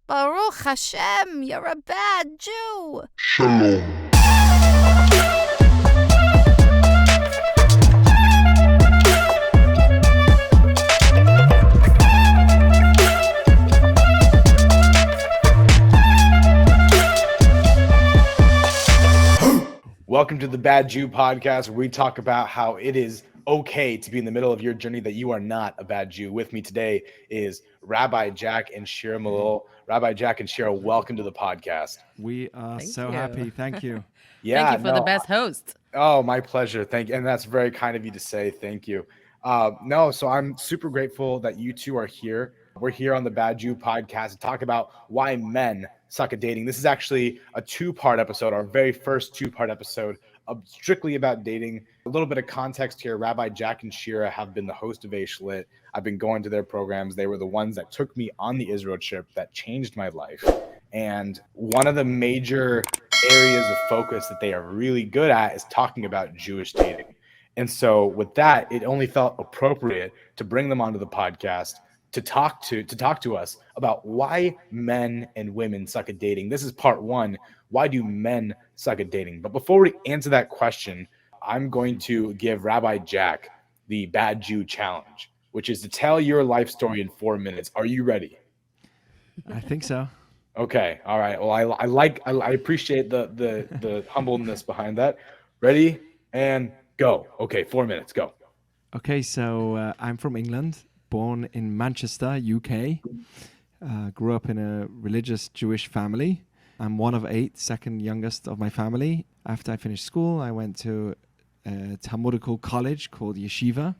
Baruch Hashem, you're a bad Jew. Shalom. Welcome to the Bad Jew podcast, where we talk about how it is okay to be in the middle of your journey, that you are not a bad Jew. With me today is Rabbi Jack and Shira Melul. Rabbi Jack and Shira, welcome to the podcast. We are happy. Thank you. Yeah, thank you for the best host. Oh, my pleasure. Thank you. And that's very kind of you to say. Thank you. So I'm super grateful that you two are here. We're here on the Bad Jew podcast to talk about why men suck at dating. This is actually a two-part episode, our very first two-part episode, strictly about dating. A little bit of context here. Rabbi Jack and Shira have been the host of AishLIT. I've been going to their programs. They were the ones that took me on the Israel trip that changed my life. And one of the major areas of focus that they are really good at is talking about Jewish dating. And so with that, it only felt appropriate to bring them onto the podcast to talk to us about why men and women suck at dating. This is part one. Why do men suck at dating? But before we answer that question, I'm going to give Rabbi Jack the Bad Jew challenge, which is to tell your life story in 4 minutes. Are you ready? I think so. Okay. All right. Well, I appreciate the humbleness behind that. Ready and go. Okay. 4 minutes. Go. Okay. So I'm from England, born in Manchester, UK. Grew up in a religious Jewish family. I'm one of 8, second youngest of my family. After I finished school, I went to a Talmudical college called Yeshiva,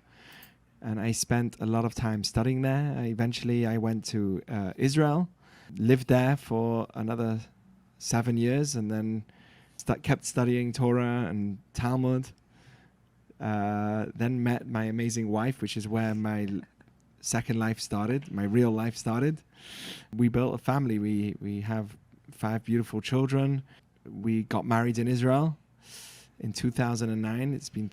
and I spent a lot of time studying there. Eventually, I went to Israel, lived there for another 7 years, and then kept studying Torah and Talmud. Then met my amazing wife, which is where my second life started, my real life started. We built a family. We have 5 beautiful children. We got married in Israel in 2009. It's been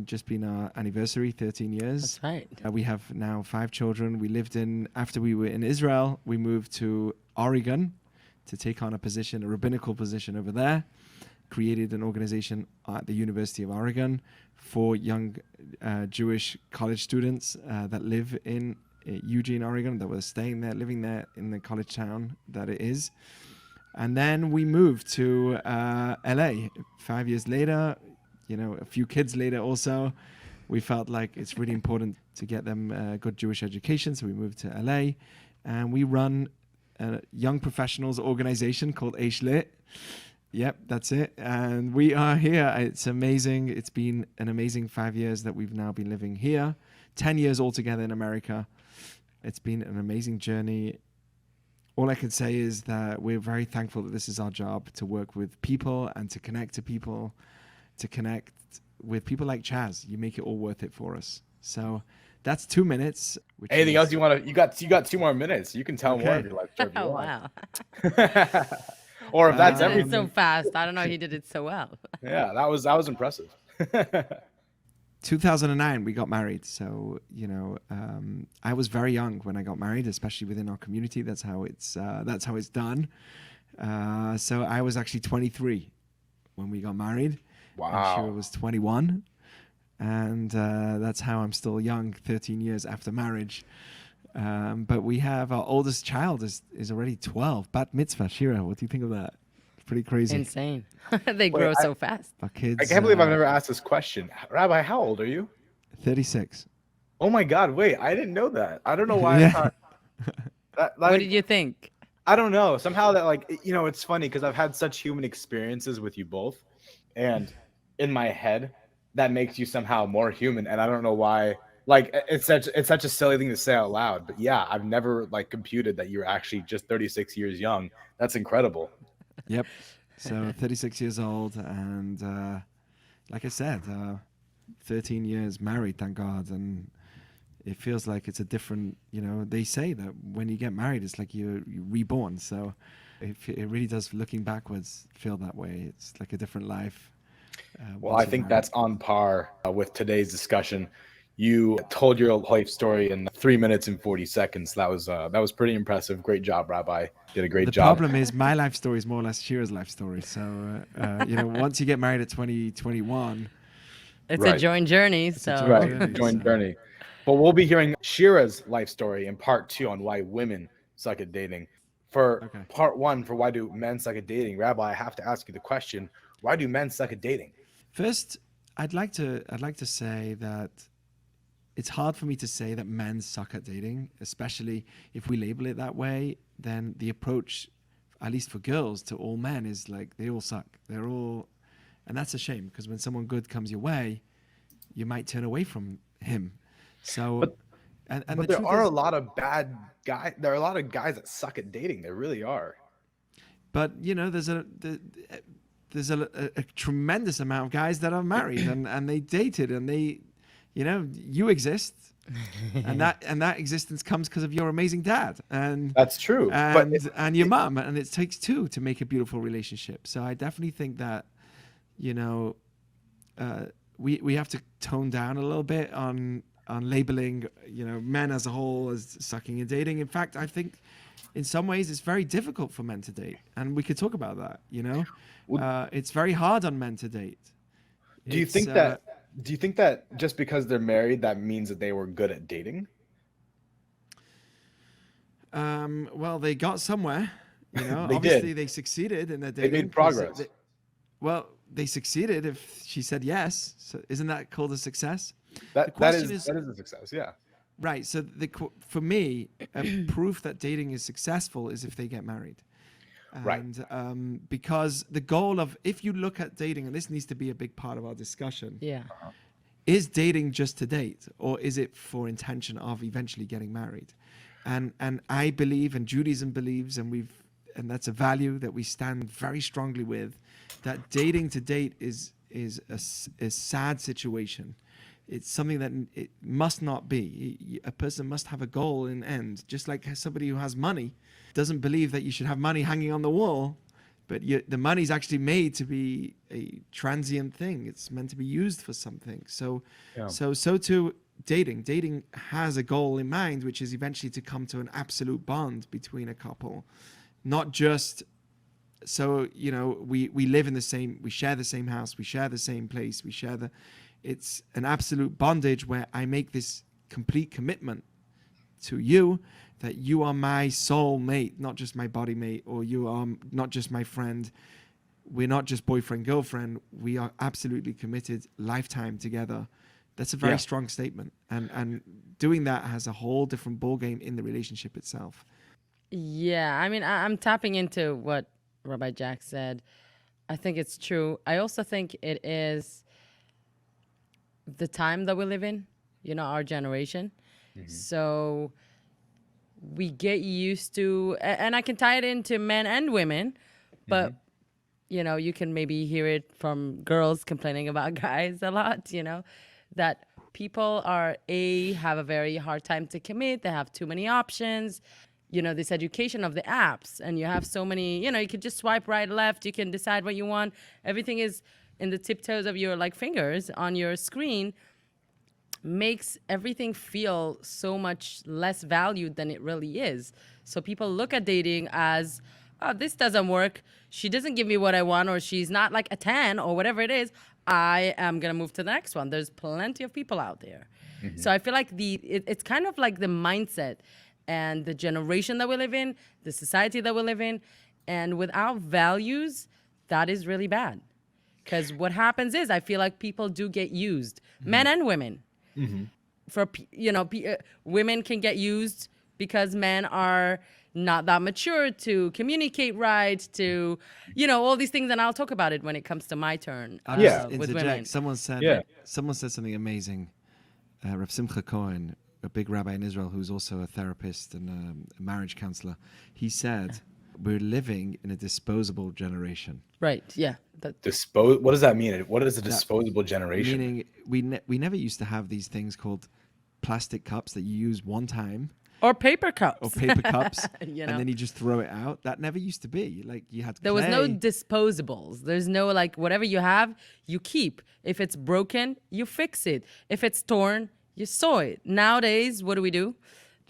just been our anniversary, 13 years. That's right. We have now 5 children. After we were in Israel, we moved to Oregon to take on a rabbinical position over there. Created an organization at the University of Oregon for young Jewish college students that live in Eugene, Oregon, that were staying there, living there in the college town that it is. And then we moved to LA 5 years later, a few kids later also. We felt like it's really important to get them a good Jewish education, so we moved to LA. And we run a young professionals organization called AishLIT. Yep, that's it. And we are here. It's amazing. It's been an amazing 5 years that we've now been living here. 10 years altogether in America. It's been an amazing journey. All I can say is that we're very thankful that this is our job, to work with people and to connect to people, to connect with people like Chaz. You make it all worth it for us. So that's 2 minutes. Anything else you want to? You got 2 more minutes. You can tell more of your life story. Oh, wow. Or if that's everything. everything. So fast. I don't know. He did it so well. Yeah, that was impressive. 2009, we got married. So, I was very young when I got married, especially within our community. That's how it's done. So I was actually 23 when we got married. Wow. And Shira was 21. And that's how I'm still young, 13 years after marriage. But we have our oldest child is already 12. Bat mitzvah. Shira, what do you think of that? It's pretty crazy. Insane. They grow so fast. Our kids. I can't believe I've never asked this question. Rabbi, how old are you? 36. Oh my God! Wait, I didn't know that. I don't know why. Yeah. I thought that, What did you think? I don't know. Somehow that it's funny because I've had such human experiences with you both, and in my head that makes you somehow more human, and I don't know why. It's such a silly thing to say out loud, but yeah, I've never computed that you're actually just 36 years young. That's incredible. Yep. So 36 years old, and like I said, 13 years married, thank God, and it feels like it's a different. They say that when you get married, it's like you're reborn. So it really does, looking backwards, feel that way. It's like a different life. Well, I think that's on par with today's discussion. You told your life story in 3 minutes and 40 seconds. That was pretty impressive. Great job, Rabbi. Did a great job. The problem is my life story is more or less Shira's life story. So, once you get married at 2021, it's a joint journey. Joint journey. But we'll be hearing Shira's life story in part 2 on why women suck at dating. For part 1, for why do men suck at dating, Rabbi, I have to ask you the question: why do men suck at dating? First, I'd like to say that it's hard for me to say that men suck at dating, especially if we label it that way. Then the approach, at least for girls, to all men is like they all suck. And that's a shame, because when someone good comes your way, you might turn away from him. So, but there are a lot of bad guys. There are a lot of guys that suck at dating. There really are. But there's a tremendous amount of guys that are married and they dated and they. You exist, and that existence comes because of your amazing dad, and that's true, and your mom, and it takes two to make a beautiful relationship. So I definitely think that, we have to tone down a little bit on labeling, men as a whole as sucking and dating. In fact, I think in some ways it's very difficult for men to date, and we could talk about that. It's very hard on men to date. Do you think that? Do you think that just because they're married, that means that they were good at dating? Well, they got somewhere. Obviously, they succeeded in their dating. They made progress. They succeeded if she said yes. So isn't that called a success? That is a success. Yeah. Right. So for me, proof that dating is successful is if they get married. And because the goal of, if you look at dating, and this needs to be a big part of our discussion, is dating just to date, or is it for intention of eventually getting married? And I believe, and Judaism believes, and that's a value that we stand very strongly with, that dating to date is a sad situation. It's something that it must not be. A person must have a goal in end, just like somebody who has money doesn't believe that you should have money hanging on the wall, but the money's actually made to be a transient thing. It's meant to be used for something. So too dating. Dating has a goal in mind, which is eventually to come to an absolute bond between a couple, not just we live in we share the same house, we share the same place, it's an absolute bondage where I make this complete commitment to you that you are my soul mate, not just my body mate, or you are not just my friend. We're not just boyfriend, girlfriend. We are absolutely committed, lifetime together. That's a very strong statement. And doing that has a whole different ballgame in the relationship itself. Yeah, I mean, I'm tapping into what Rabbi Jack said. I think it's true. I also think it is the time that we live in, our generation. Mm-hmm. So we get used to, and I can tie it into men and women, but, you can maybe hear it from girls complaining about guys a lot, that people have a very hard time to commit. They have too many options. This education of the apps, and you have so many, you could just swipe right, left. You can decide what you want. Everything is in the tiptoes of your fingers on your screen. Makes everything feel so much less valued than it really is. So people look at dating as, oh, this doesn't work. She doesn't give me what I want, or she's not like a 10 or whatever it is. I am going to move to the next one. There's plenty of people out there. Mm-hmm. So I feel like it's kind of like the mindset and the generation that we live in, the society that we live in. And without values, that is really bad. Because what happens is, I feel like people do get used, men and women. Mm-hmm. For women can get used because men are not that mature to communicate right, to all these things, and I'll talk about it when it comes to my turn. With women. Someone said something amazing. Rav Simcha Cohen, a big rabbi in Israel who's also a therapist and a marriage counselor, he said, "We're living in a disposable generation." Right. Yeah. What does that mean? What is a disposable generation? Meaning we never used to have these things called plastic cups that you use one time. Or paper cups. And then you just throw it out. That never used to be. Like, you had to There was no disposables. There's no, whatever you have, you keep. If it's broken, you fix it. If it's torn, You saw it. Nowadays, what do?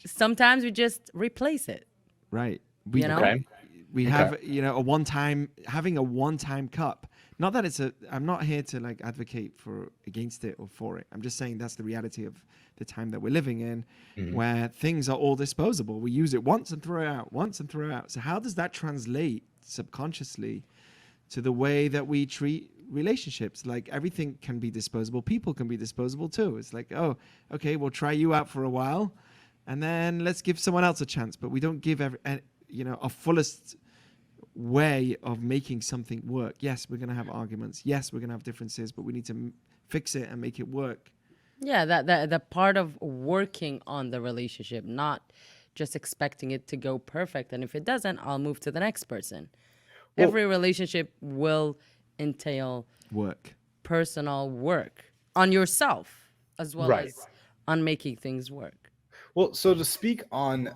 Sometimes we just replace it. Right. You know? Okay. We have, having a one-time cup. Not that I'm not here to like advocate against it or for it. I'm just saying that's the reality of the time that we're living in, where things are all disposable. We use it once and throw it out, once and throw it out. So how does that translate subconsciously to the way that we treat relationships? Like everything can be disposable. People can be disposable too. It's like, oh, okay, we'll try you out for a while and then let's give someone else a chance. But we don't give a fullest way of making something work. Yes, we're going to have arguments. Yes, we're going to have differences, but we need to fix it and make it work. Yeah, the part of working on the relationship, not just expecting it to go perfect. And if it doesn't, I'll move to the next person. Well, Every relationship will entail personal work on yourself as well as on making things work. Well, so to speak on,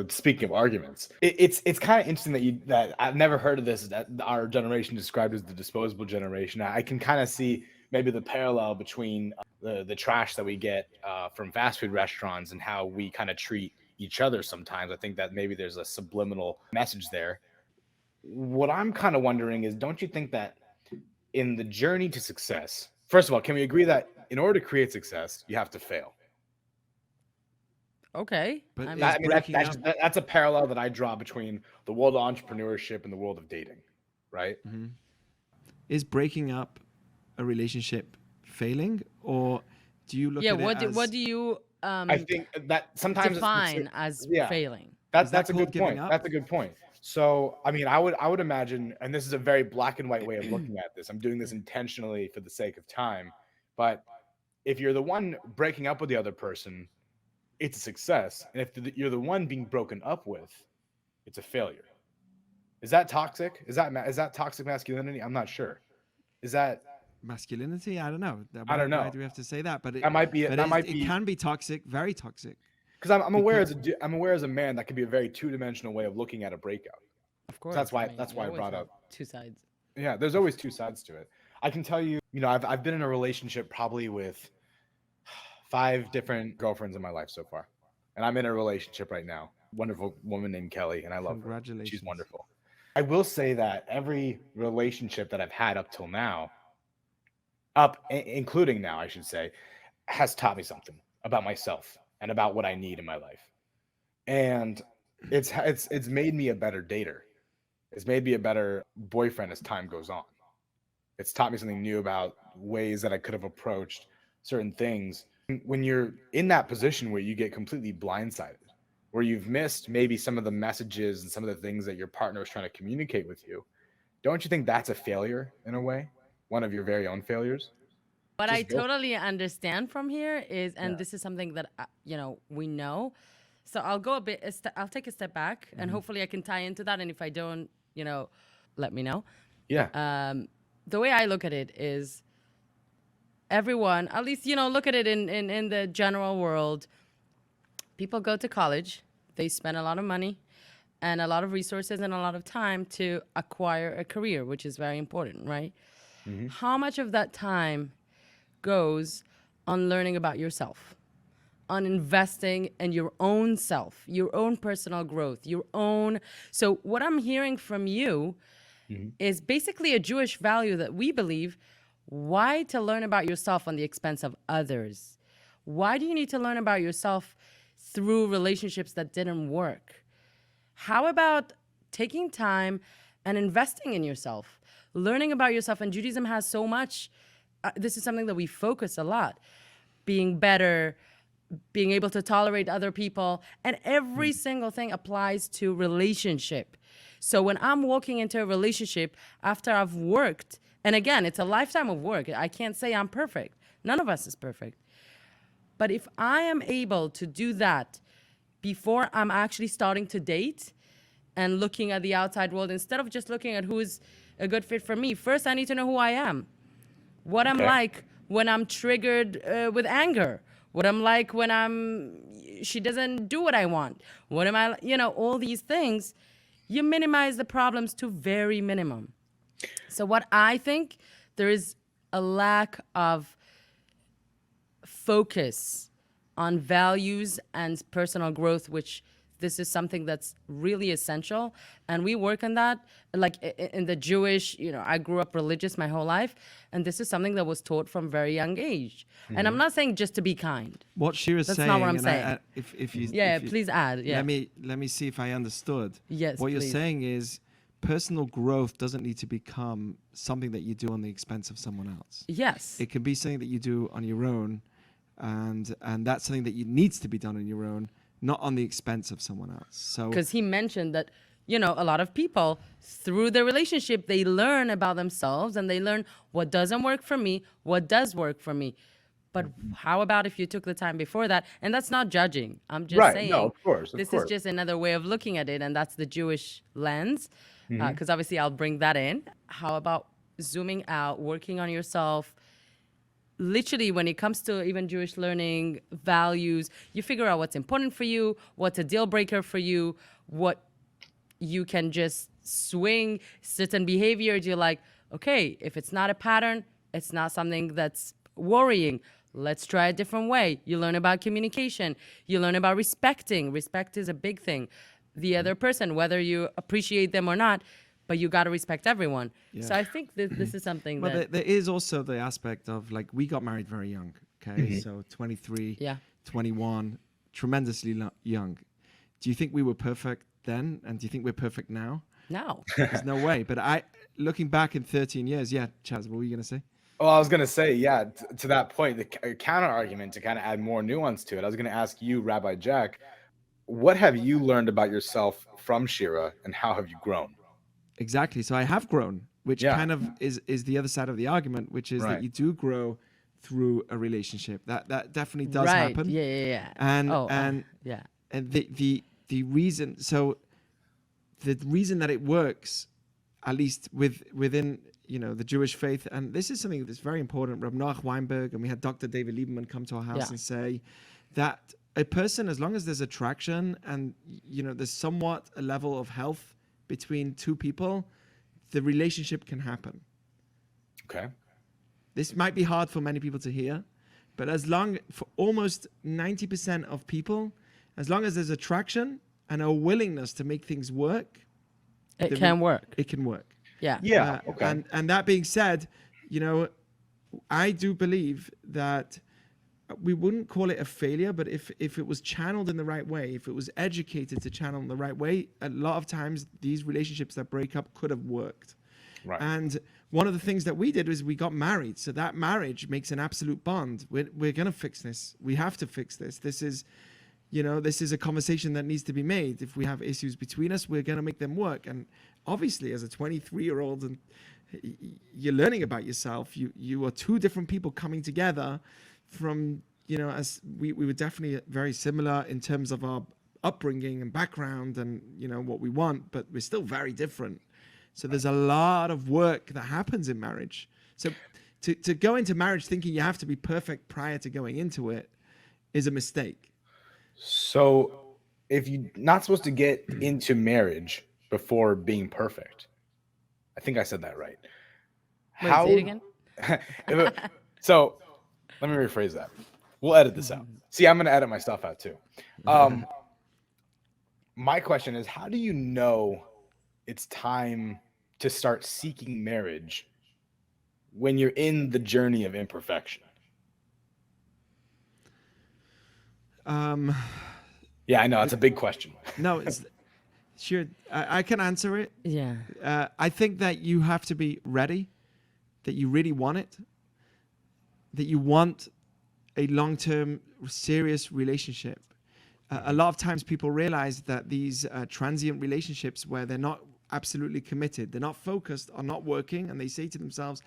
speaking of arguments, it's kind of interesting that I've never heard of this, that our generation described as the disposable generation. I can kind of see maybe the parallel between the trash that we get from fast food restaurants and how we kind of treat each other sometimes. I think that maybe there's a subliminal message there. What I'm kind of wondering is, don't you think that in the journey to success, first of all, can we agree that in order to create success, you have to fail? Okay. But that's a parallel that I draw between the world of entrepreneurship and the world of dating, right? Mm-hmm. Is breaking up a relationship failing, or do you look at it as... what do you I think that sometimes define as failing? That's a good point. That's a good point. So, I mean, I would imagine, and this is a very black and white way of looking at this. I'm doing this intentionally for the sake of time, but if you're the one breaking up with the other person, it's a success. And if you're the one being broken up with, it's a failure. Is that toxic? Is that toxic masculinity? I'm not sure. Is that masculinity? I don't know. I don't know. Why do we have to say that? But it can be toxic, very toxic. Because I'm aware as a man that could be a very two-dimensional way of looking at a breakup. Of course. That's why I brought up two sides. Yeah, there's always two sides to it. I can tell you, I've been in a relationship probably with 5 different girlfriends in my life so far. And I'm in a relationship right now. Wonderful woman named Kelly, and I love her. Congratulations. She's wonderful. I will say that every relationship that I've had up till now, including now, I should say, has taught me something about myself and about what I need in my life. And it's made me a better dater. It's made me a better boyfriend as time goes on. It's taught me something new about ways that I could have approached certain things. When you're in that position where you get completely blindsided, where you've missed maybe some of the messages and some of the things that your partner was trying to communicate with you, don't you think that's a failure in a way? One of your very own failures? What I totally understand from here is, and this is something that, we know. So I'll go I'll take a step back and hopefully I can tie into that. And if I don't, let me know. Yeah. The way I look at it is everyone, at least, look at it in the general world. People go to college, they spend a lot of money and a lot of resources and a lot of time to acquire a career, which is very important, right? Mm-hmm. How much of that time goes on learning about yourself, on investing in your own self, your own personal growth, your own... So what I'm hearing from you is basically a Jewish value that we believe. Why to learn about yourself on the expense of others? Why do you need to learn about yourself through relationships that didn't work? How about taking time and investing in yourself, learning about yourself? And Judaism has so much. This is something that we focus a lot. Being better, being able to tolerate other people, and every single thing applies to relationship. So when I'm walking into a relationship after I've worked, and again, it's a lifetime of work. I can't say I'm perfect. None of us is perfect. But if I am able to do that before I'm actually starting to date and looking at the outside world, instead of just looking at who's a good fit for me, first I need to know who I am. What I'm like when I'm triggered with anger. What I'm like when she doesn't do what I want. What am I, all these things. You minimize the problems to very minimum. So what I think, there is a lack of focus on values and personal growth, which this is something that's really essential. And we work on that. Like in the Jewish, I grew up religious my whole life. And this is something that was taught from very young age. And I'm not saying just to be kind. What Shira's That's saying, not what I'm and saying. if you Please add. Yeah. let me see if I understood. Yes, What you're please. saying is personal growth doesn't need to become something that you do on the expense of someone else. Yes. It can be something that you do on your own, and that's something that needs to be done on your own, not on the expense of someone else. So Because he mentioned that, a lot of people, through their relationship, they learn about themselves and they learn what doesn't work for me, what does work for me. But how about if you took the time before that? And that's not judging. I'm just saying, No, of course. this is just another way of looking at it. And that's the Jewish lens. Because obviously I'll bring that in. How about zooming out, working on yourself? Literally, when it comes to even Jewish learning, values, you figure out what's important for you, what's a deal breaker for you, what you can just swing certain behaviors. You're like, okay, if it's not a pattern, it's not something that's worrying. Let's try a different way. You learn about communication. You learn about respecting. Respect is a big thing. The other person, whether you appreciate them or not, but you got to respect everyone. So I think this is something But that... there is also the aspect of, like, we got married very young, okay? So 23, 21, tremendously young. Do you think we were perfect then? And do you think we're perfect now? No. There's no way. But looking back in 13 years, Chaz, what were you going to say? Well, I was going to say, to that point, the counter argument, to kind of add more nuance to it, I was going to ask you, Rabbi Jack, what have you learned about yourself from Shira, and how have you grown? Exactly. So I have grown, which kind of is the other side of the argument, which is that you do grow through a relationship. That definitely does happen. Yeah. And the reason, so the reason that it works, at least within the Jewish faith, and this is something that's very important. Reb Noach Weinberg, and we had Dr. David Lieberman come to our house and say that a person, as long as there's attraction and there's somewhat a level of health between two people, the relationship can happen. Okay. This might be hard for many people to hear, but for almost 90% of people, as long as there's attraction and a willingness to make things work, it can work. It can work. Yeah. Okay. And that being said, I do believe that we wouldn't call it a failure, but if it was channeled in the right way, if it was educated to channel in the right way, a lot of times these relationships that break up could have worked. Right. And one of the things that we did was we got married. So that marriage makes an absolute bond. We're going to fix this. We have to fix this. This is a conversation that needs to be made. If we have issues between us, we're going to make them work. And obviously, as a 23-year-old, and you're learning about yourself, you are two different people coming together from, as we were definitely very similar in terms of our upbringing and background and, what we want, but we're still very different. So there's a lot of work that happens in marriage. So to go into marriage thinking you have to be perfect prior to going into it is a mistake. So if you're not supposed to get into marriage before being perfect, I think I said that right. Wait, say it again? So let me rephrase that. We'll edit this out. See, I'm going to edit my stuff out too. My question is, how do you know it's time to start seeking marriage when you're in the journey of imperfection? Yeah, I know. It's a big question. No, sure. I can answer it. Yeah. I think that you have to be ready, that you really want it, that you want a long-term, serious relationship. A lot of times people realize that these transient relationships where they're not absolutely committed, they're not focused, are not working, and they say to themselves,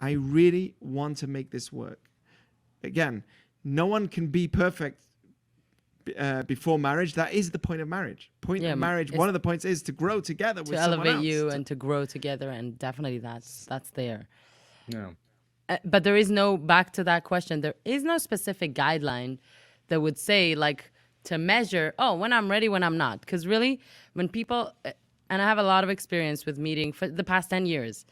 I really want to make this work. Again, no one can be perfect before marriage. That is the point of marriage. Of marriage, one of the points is to grow together with someone else. To elevate you and to grow together, and definitely that's there. Yeah. But there is no, back to that question, there is no specific guideline that would say, like, to measure, when I'm ready, when I'm not. Because really, when people, and I have a lot of experience with meeting for the past 10 years,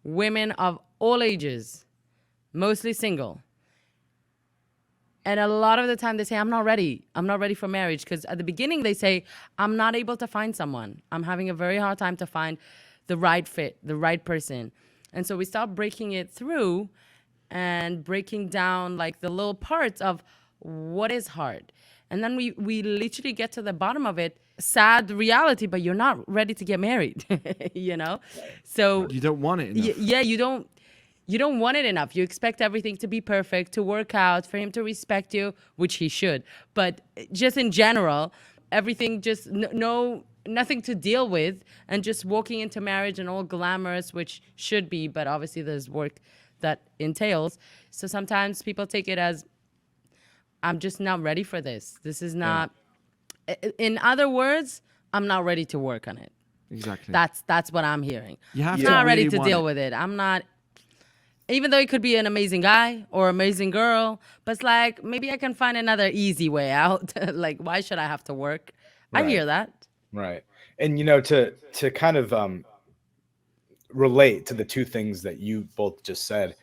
women of all ages, mostly single, And a lot of the time they say, I'm not ready. I'm not ready for marriage. Because at the beginning they say, I'm not able to find someone. I'm having a very hard time to find the right fit, the right person. And so we start breaking it through and breaking down like the little parts of what is hard. And then we literally get to the bottom of it. Sad reality, but you're not ready to get married, you know? So You don't want it enough. yeah, you don't want it enough. You expect everything to be perfect, to work out, for him to respect you, which he should. But just in general, everything just nothing to deal with, and just walking into marriage and all glamorous, which should be, but obviously there's work that entails. So sometimes people take it as, I'm just not ready for this. This is not, in other words, I'm not ready to work on it. Exactly. That's what I'm hearing. You have I'm to not ready really to want deal it. with it. I'm not, even though it could be an amazing guy or amazing girl, but it's like, maybe I can find another easy way out. Like, why should I have to work? I Right. hear that. Right. And, to kind of relate to the two things that you both just said,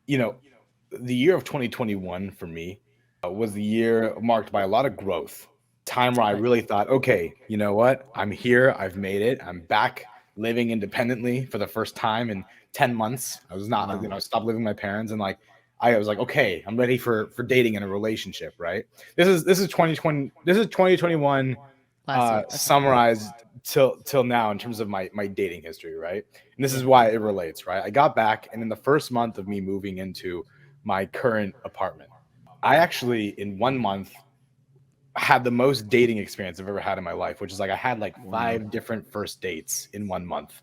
the year of 2021 for me was the year marked by a lot of growth. Time where I really thought, okay, you know what? I'm here. I've made it. I'm back living independently for the first time in 10 months. I was not, I stopped living with my parents, and I was like, okay, I'm ready for dating and a relationship, right? This is 2020. This is 2021 Last year. Okay. summarized till now in terms of my dating history, right? And this is why it relates, right? I got back, and in the first month of me moving into my current apartment, I actually in 1 month had the most dating experience I've ever had in my life, which is like I had like 5 different first dates in 1 month.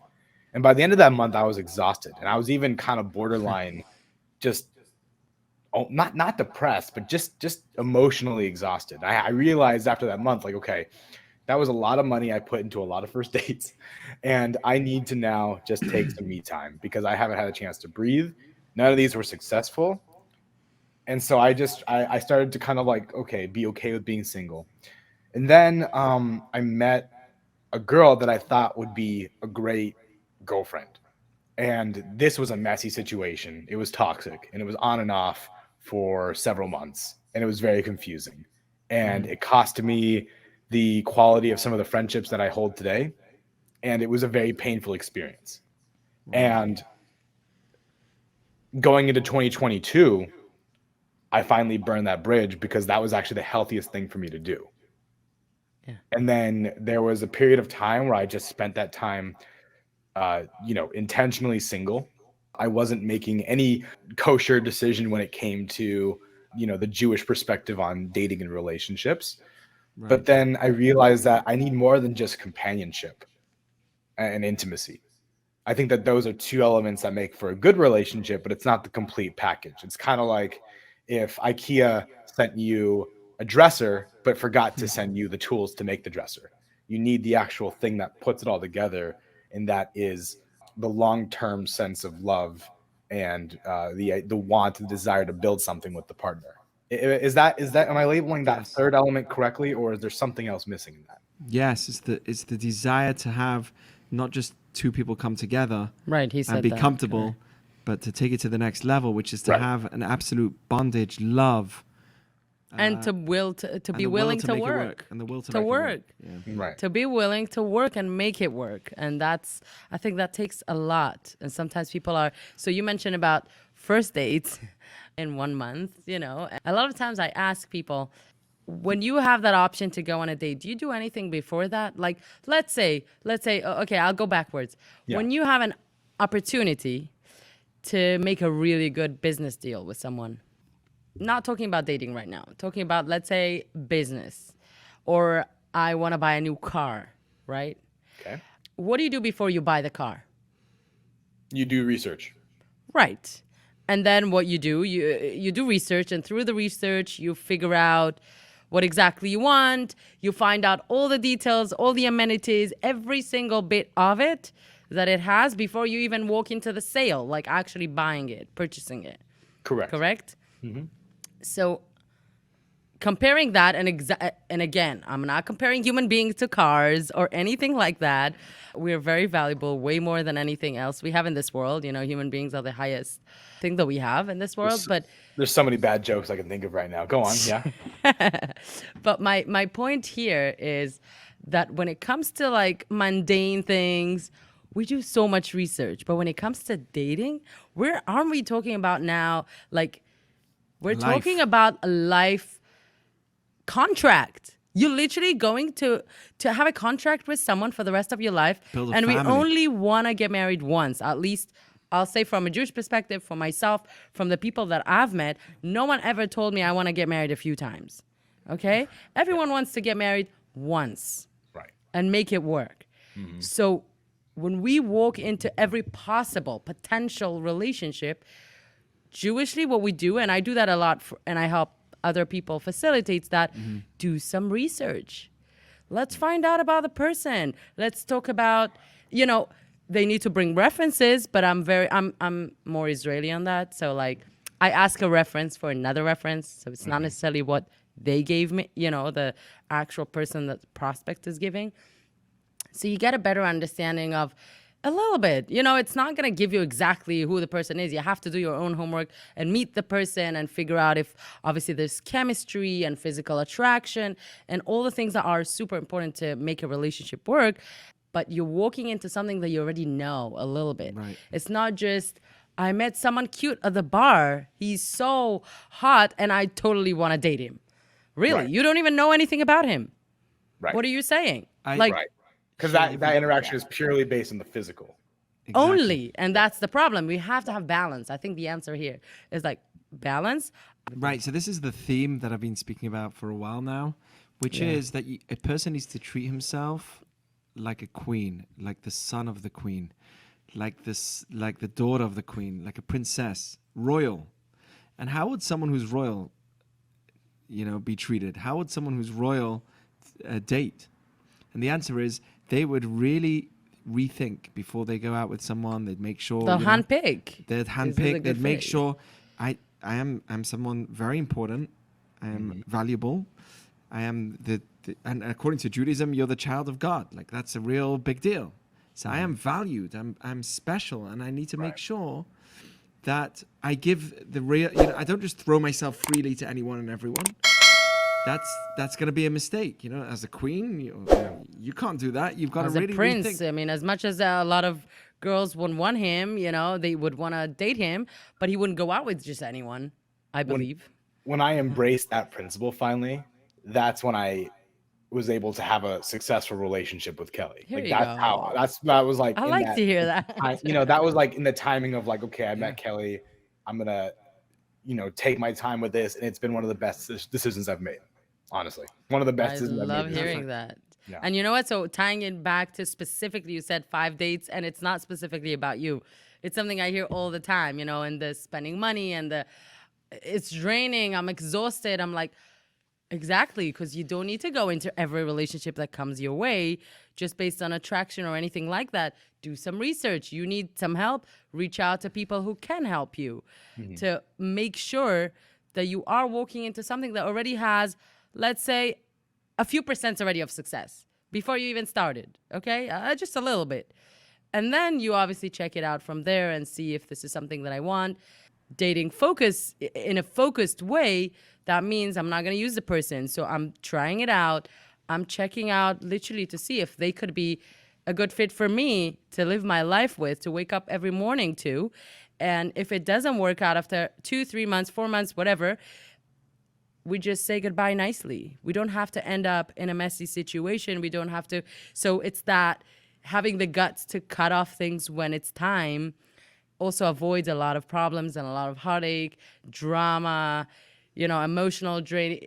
And by the end of that month, I was exhausted, and I was even kind of borderline just not depressed, but just emotionally exhausted. I realized after that month, like, okay, that was a lot of money I put into a lot of first dates, and I need to now just take some me time because I haven't had a chance to breathe. None of these were successful. And so I started to kind of like, okay, be okay with being single. And then I met a girl that I thought would be a great girlfriend. And this was a messy situation. It was toxic, and it was on and off for several months, and it was very confusing. And it cost me the quality of some of the friendships that I hold today. And it was a very painful experience. And going into 2022, I finally burned that bridge because that was actually the healthiest thing for me to do. Yeah. And then there was a period of time where I just spent that time, intentionally single. I wasn't making any kosher decision when it came to, the Jewish perspective on dating and relationships. Right. But then I realized that I need more than just companionship and intimacy. I think that those are two elements that make for a good relationship, but it's not the complete package. It's kind of like if IKEA sent you a dresser, but forgot to send you the tools to make the dresser. You need the actual thing that puts it all together, and that is the long-term sense of love and the want, the desire to build something with the partner. Is that am I labeling that third element correctly, or is there something else missing in that? Yes, it's the desire to have not just two people come together Right, he said and be that. comfortable, but to take it to the next level, which is to Right. have an absolute bondage, love, And to be and the will willing to make it work. and the will to To make it work. Yeah. Right. To be willing to work and make it work. And I think that takes a lot. And sometimes people are, so you mentioned about first dates in 1 month, A lot of times I ask people, when you have that option to go on a date, do you do anything before that? Like, let's say, okay, I'll go backwards. Yeah. When you have an opportunity to make a really good business deal with someone, not talking about dating right now, talking about, let's say, business, or I want to buy a new car, right? Okay. What do you do before you buy the car? You do research. Right. And then what you do, you do research, and through the research, you figure out what exactly you want. You find out all the details, all the amenities, every single bit of it that it has before you even walk into the sale, like actually buying it, purchasing it. Correct. Correct? Mm-hmm. So comparing that, and again, I'm not comparing human beings to cars or anything like that. We're very valuable, way more than anything else we have in this world. Human beings are the highest thing that we have in this world. But There's so many bad jokes I can think of right now. Go on, yeah. but my point here is that when it comes to like mundane things, we do so much research. But when it comes to dating, aren't we talking about now? Like, we're talking about a life contract. You're literally going to have a contract with someone for the rest of your life. Build a and family. We only want to get married once. At least I'll say from a Jewish perspective, for myself, from the people that I've met, no one ever told me I want to get married a few times. Okay? Everyone wants to get married once. Right. And make it work. Mm-hmm. So when we walk into every possible potential relationship, Jewishly, what we do, and I do that a lot, and I help other people facilitates that, do some research. Let's find out about the person. Let's talk about, they need to bring references, but I'm more Israeli on that. So like, I ask a reference for another reference. So it's not necessarily what they gave me, the actual person that the prospect is giving. So you get a better understanding of a little bit. It's not going to give you exactly who the person is. You have to do your own homework and meet the person and figure out if obviously there's chemistry and physical attraction and all the things that are super important to make a relationship work. But you're walking into something that you already know a little bit. Right. It's not just, I met someone cute at the bar. He's so hot and I totally want to date him. Really? Right. You don't even know anything about him. Right. What are you saying? Right. Because that interaction is purely based on the physical. Exactly. Only. And that's the problem. We have to have balance. I think the answer here is like balance. Right. So this is the theme that I've been speaking about for a while now, which is that a person needs to treat himself like a queen, like the son of the queen, like the daughter of the queen, like a princess, royal. And how would someone who's royal, be treated? How would someone who's royal date? And the answer is they would really rethink before they go out with someone. They'd make sure they'd handpick. They'd make sure I'm someone very important. I am valuable. I am and according to Judaism, you're the child of God. Like that's a real big deal. So I am valued. I'm special, and I need to make sure that I give the real. I don't just throw myself freely to anyone and everyone. That's going to be a mistake. As a queen, you can't do that. You've got to really as a prince. rethink. I mean, as much as a lot of girls would want him, they would want to date him, but he wouldn't go out with just anyone, I believe. When I embraced that principle finally, that's when I was able to have a successful relationship with Kelly. Here you that's go. how that was like. I like to hear that. That was like in the timing of like, okay, I met Kelly. I'm gonna, take my time with this, and it's been one of the best decisions I've made. Honestly, one of the best decisions I've made. I love hearing that. Yeah. And you know what? So tying it back to specifically, you said 5 dates, and it's not specifically about you. It's something I hear all the time, and the spending money and it's draining. I'm exhausted. I'm like, exactly, because you don't need to go into every relationship that comes your way just based on attraction or anything like that. Do some research. You need some help. Reach out to people who can help you to make sure that you are walking into something that already has, let's say, a few percent already of success before you even started, okay? Just a little bit. And then you obviously check it out from there and see if this is something that I want. Dating focus in a focused way, that means I'm not going to use the person. So I'm trying it out. I'm checking out literally to see if they could be a good fit for me to live my life with, to wake up every morning to. And if it doesn't work out after 2, 3 months, 4 months, whatever, we just say goodbye nicely. We don't have to end up in a messy situation. We don't have to. So it's that having the guts to cut off things when it's time also avoids a lot of problems and a lot of heartache, drama, emotional drain,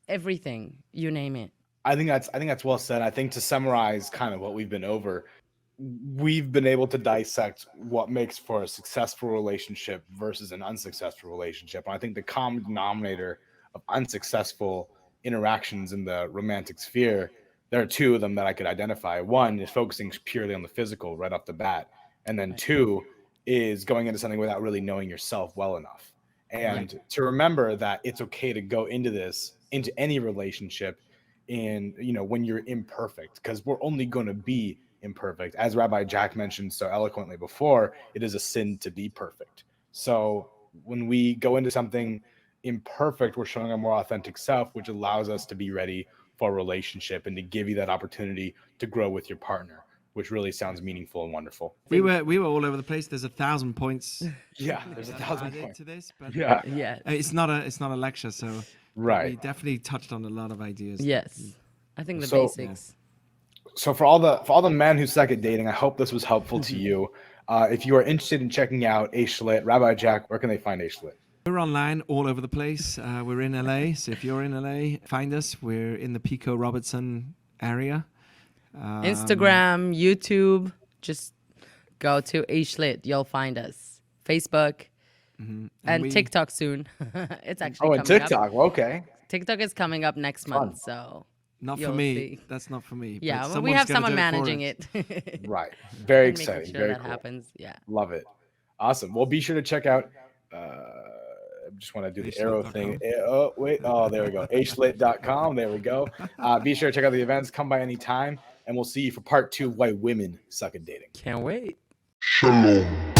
everything, you name it. I think that's well said. I think to summarize kind of what we've been over, we've been able to dissect what makes for a successful relationship versus an unsuccessful relationship. And I think the common denominator of unsuccessful interactions in the romantic sphere, there are two of them that I could identify. One is focusing purely on the physical right off the bat. And then two is going into something without really knowing yourself well enough. And to remember that it's okay to go into this into any relationship in, when you're imperfect, because we're only going to be imperfect. As Rabbi Jack mentioned so eloquently before, it is a sin to be perfect. So when we go into something imperfect, we're showing a more authentic self, which allows us to be ready for a relationship and to give you that opportunity to grow with your partner, which really sounds meaningful and wonderful. We were all over the place. There's 1,000 points. Yeah, there's 1,000 added points to this, but Yeah. it's not a lecture, so Right. we definitely touched on a lot of ideas. Yes. I think the So- basics. So for all the men who suck at dating, I hope this was helpful to you. If you are interested in checking out AishLIT, Rabbi Jack, where can they find AishLIT? We're online all over the place. We're in LA, so if you're in LA, find us. We're in the Pico Robertson area. Instagram, YouTube, just go to AishLIT. You'll find us. Facebook and TikTok soon. It's actually Oh, coming and TikTok. Well, okay. up. TikTok is coming up next month, so Not for you'll me. see. That's not for me. Yeah, but well, we someone's have gonna someone do it for managing us. it. Right. Very And making exciting. sure Very that cool. happens. Yeah. Love it. Awesome. Well, be sure to check out. I just want to do the arrow thing. Oh, wait. Oh, there we go. AishLIT.com. There we go. Be sure to check out the events. Come by anytime. And we'll see you for part 2 of why women suck at dating. Can't wait. Shalom.